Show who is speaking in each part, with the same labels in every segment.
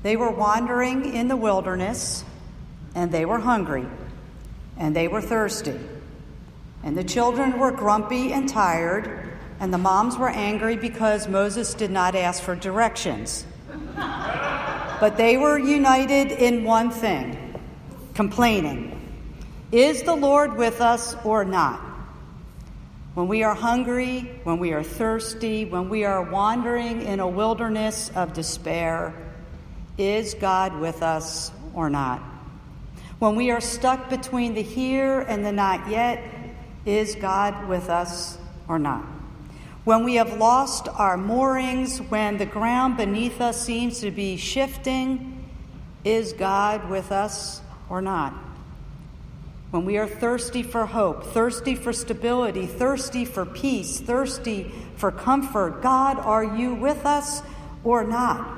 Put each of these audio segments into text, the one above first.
Speaker 1: They were wandering in the wilderness, and they were hungry, and they were thirsty. And the children were grumpy and tired, and the moms were angry because Moses did not ask for directions. But they were united in one thing, complaining. Is the Lord with us or not? When we are hungry, when we are thirsty, when we are wandering in a wilderness of despair, is God with us or not? When we are stuck between the here and the not yet, is God with us or not? When we have lost our moorings, when the ground beneath us seems to be shifting, is God with us or not? When we are thirsty for hope, thirsty for stability, thirsty for peace, thirsty for comfort, God, are you with us or not?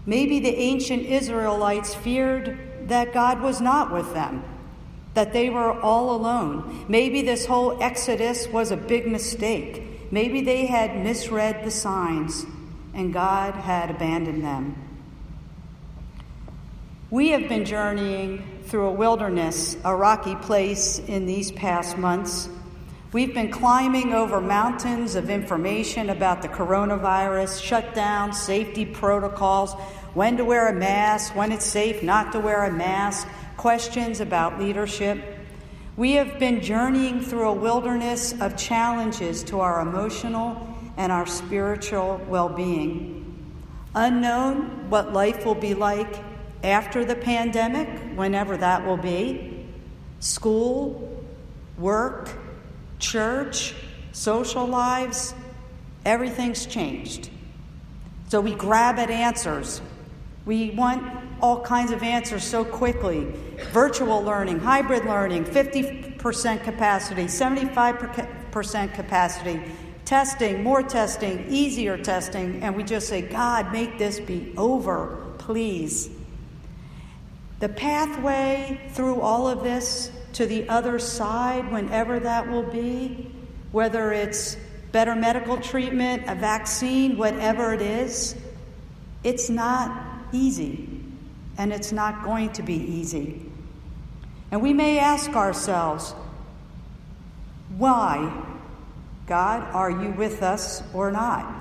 Speaker 1: Maybe the ancient Israelites feared that God was not with them, that they were all alone. Maybe this whole Exodus was a big mistake. Maybe they had misread the signs and God had abandoned them. We have been journeying through a wilderness, a rocky place in these past months. We've been climbing over mountains of information about the coronavirus, shutdowns, safety protocols, when to wear a mask, when it's safe not to wear a mask, questions about leadership. We have been journeying through a wilderness of challenges to our emotional and our spiritual well-being. Unknown what life will be like after the pandemic, whenever that will be. School, work, church, social lives, everything's changed. So we grab at answers. We want all kinds of answers so quickly. Virtual learning, hybrid learning, 50% capacity, 75% capacity, testing, more testing, easier testing, and we just say, God, make this be over, please. The pathway through all of this to the other side, whenever that will be, whether it's better medical treatment, a vaccine, whatever it is, it's not easy, and it's not going to be easy. And we may ask ourselves, why, God, are you with us or not?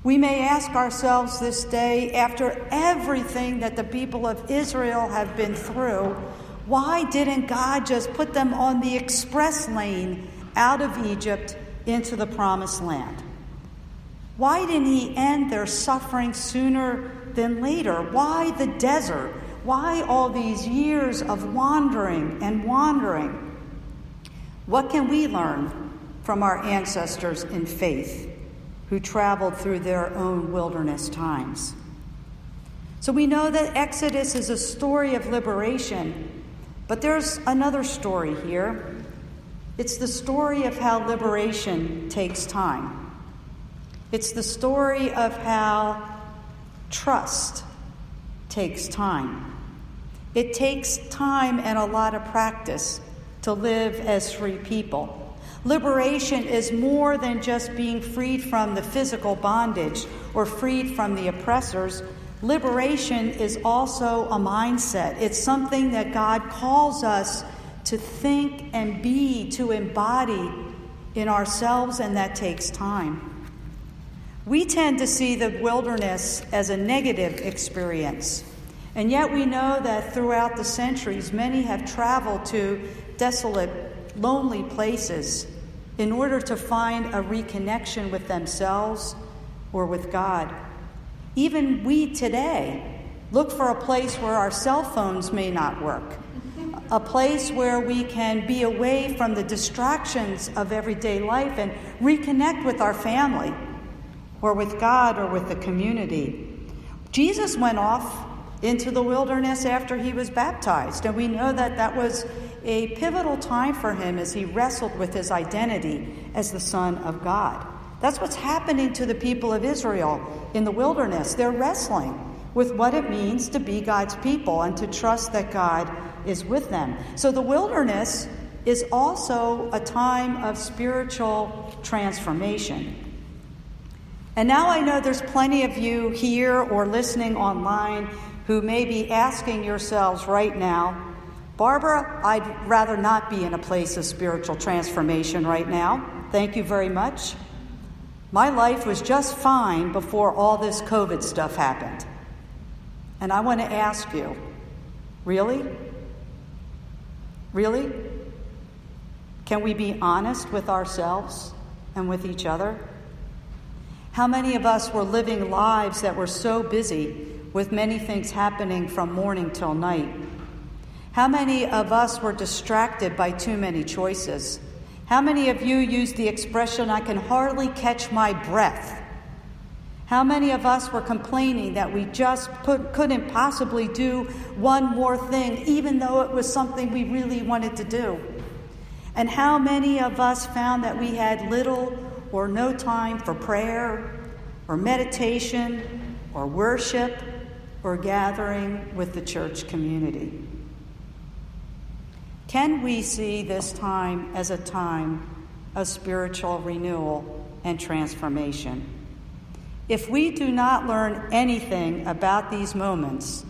Speaker 1: We may ask ourselves this day, after everything that the people of Israel have been through, why didn't God just put them on the express lane out of Egypt into the promised land? Why didn't he end their suffering sooner than later? Why the desert? Why all these years of wandering and wandering? What can we learn from our ancestors in faith who traveled through their own wilderness times? So we know that Exodus is a story of liberation, but there's another story here. It's the story of how liberation takes time. It's the story of how trust takes time. It takes time and a lot of practice to live as free people. Liberation is more than just being freed from the physical bondage or freed from the oppressors. Liberation is also a mindset. It's something that God calls us to think and be, to embody in ourselves, and that takes time. We tend to see the wilderness as a negative experience, and yet we know that throughout the centuries, many have traveled to desolate, lonely places in order to find a reconnection with themselves or with God. Even we today look for a place where our cell phones may not work, a place where we can be away from the distractions of everyday life and reconnect with our family or with God or with the community. Jesus went off into the wilderness after he was baptized, and we know that that was a pivotal time for him as he wrestled with his identity as the Son of God. That's what's happening to the people of Israel in the wilderness. They're wrestling with what it means to be God's people and to trust that God is with them. So the wilderness is also a time of spiritual transformation. And now I know there's plenty of you here or listening online who may be asking yourselves right now, Barbara, I'd rather not be in a place of spiritual transformation right now. Thank you very much. My life was just fine before all this COVID stuff happened. And I want to ask you, really? Really? Can we be honest with ourselves and with each other? How many of us were living lives that were so busy with many things happening from morning till night? How many of us were distracted by too many choices? How many of you used the expression, I can hardly catch my breath? How many of us were complaining that we just couldn't possibly do one more thing, even though it was something we really wanted to do? And how many of us found that we had little or no time for prayer or meditation or worship or gathering with the church community? Can we see this time as a time of spiritual renewal and transformation? If we do not learn anything about these moments,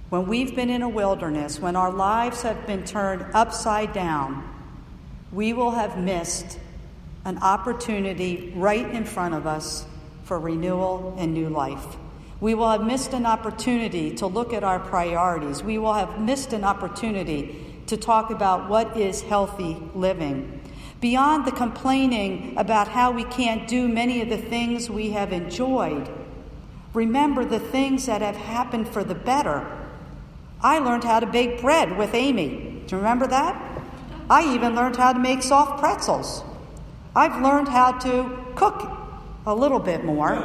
Speaker 1: when we've been in a wilderness, when our lives have been turned upside down, we will have missed an opportunity right in front of us for renewal and new life. We will have missed an opportunity to look at our priorities. We will have missed an opportunity to talk about what is healthy living. Beyond the complaining about how we can't do many of the things we have enjoyed, remember the things that have happened for the better. I learned how to bake bread with Amy. Do you remember that? I even learned how to make soft pretzels. I've learned how to cook a little bit more.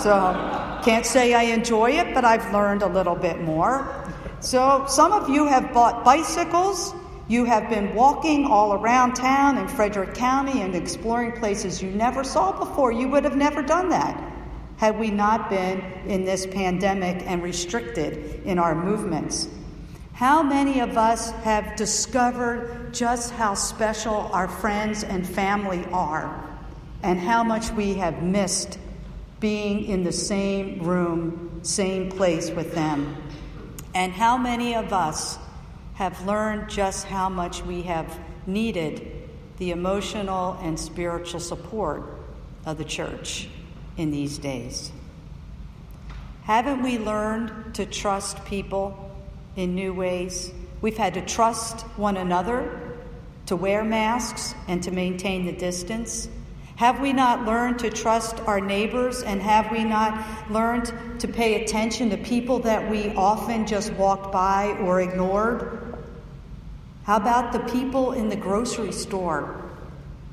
Speaker 1: So can't say I enjoy it, but I've learned a little bit more. So some of you have bought bicycles. You have been walking all around town in Frederick County and exploring places you never saw before. You would have never done that had we not been in this pandemic and restricted in our movements. How many of us have discovered just how special our friends and family are, and how much we have missed being in the same room, same place with them? And how many of us have learned just how much we have needed the emotional and spiritual support of the church in these days? Haven't we learned to trust people in new ways? We've had to trust one another, to wear masks and to maintain the distance. Have we not learned to trust our neighbors, and have we not learned to pay attention to people that we often just walked by or ignored? How about the people in the grocery store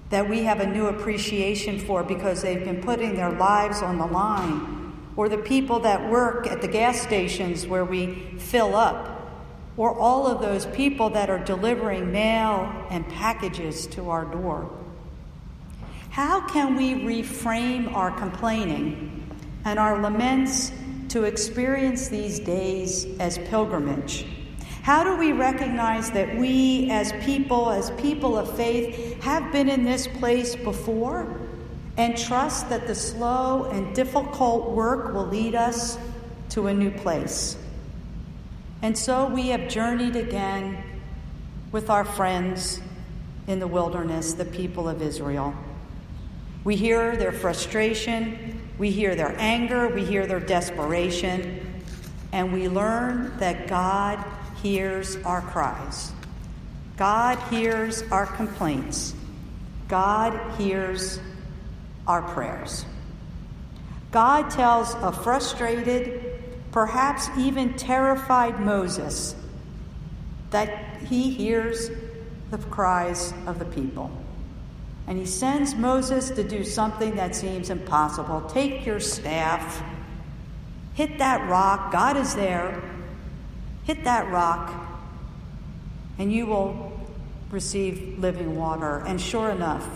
Speaker 1: that we have a new appreciation for because they've been putting their lives on the line? Or the people that work at the gas stations where we fill up? Or all of those people that are delivering mail and packages to our door? How can we reframe our complaining and our laments to experience these days as pilgrimage? How do we recognize that we as people of faith, have been in this place before, and trust that the slow and difficult work will lead us to a new place? And so we have journeyed again with our friends in the wilderness, the people of Israel. We hear their frustration, we hear their anger, we hear their desperation, and we learn that God hears our cries. God hears our complaints. God hears our prayers. God tells a frustrated, perhaps even terrified Moses that he hears the cries of the people. And he sends Moses to do something that seems impossible. Take your staff, hit that rock. God is there. Hit that rock, and you will receive living water. And sure enough,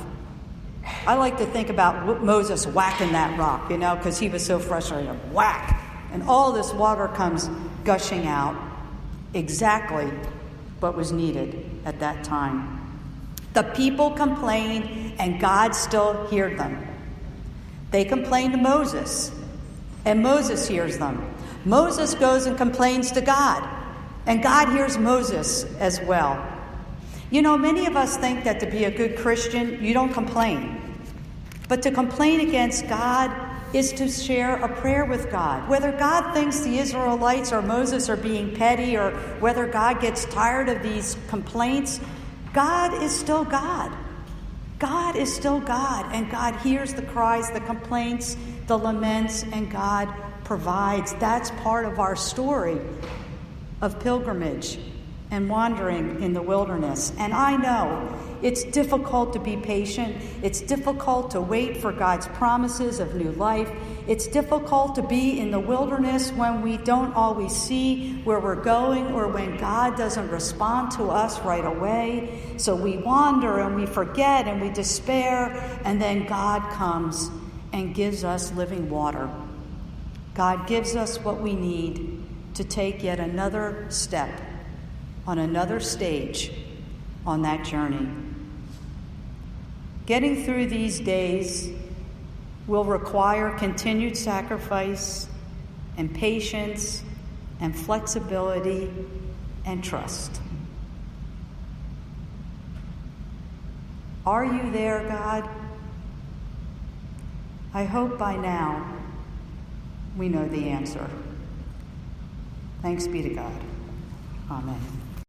Speaker 1: I like to think about Moses whacking that rock, because he was so frustrated. Whack! And all this water comes gushing out. Exactly what was needed at that time. The people complained, and God still heard them. They complain to Moses, and Moses hears them. Moses goes and complains to God, and God hears Moses as well. You know, many of us think that to be a good Christian, you don't complain. But to complain against God is to share a prayer with God. Whether God thinks the Israelites or Moses are being petty, or whether God gets tired of these complaints, God is still God. God is still God, and God hears the cries, the complaints, the laments, and God provides. That's part of our story of pilgrimage and wandering in the wilderness. And I know it's difficult to be patient. It's difficult to wait for God's promises of new life. It's difficult to be in the wilderness when we don't always see where we're going, or when God doesn't respond to us right away. So we wander and we forget and we despair, and then God comes and gives us living water. God gives us what we need to take yet another step on another stage on that journey. Getting through these days will require continued sacrifice and patience and flexibility and trust. Are you there, God? I hope by now we know the answer. Thanks be to God. Amen.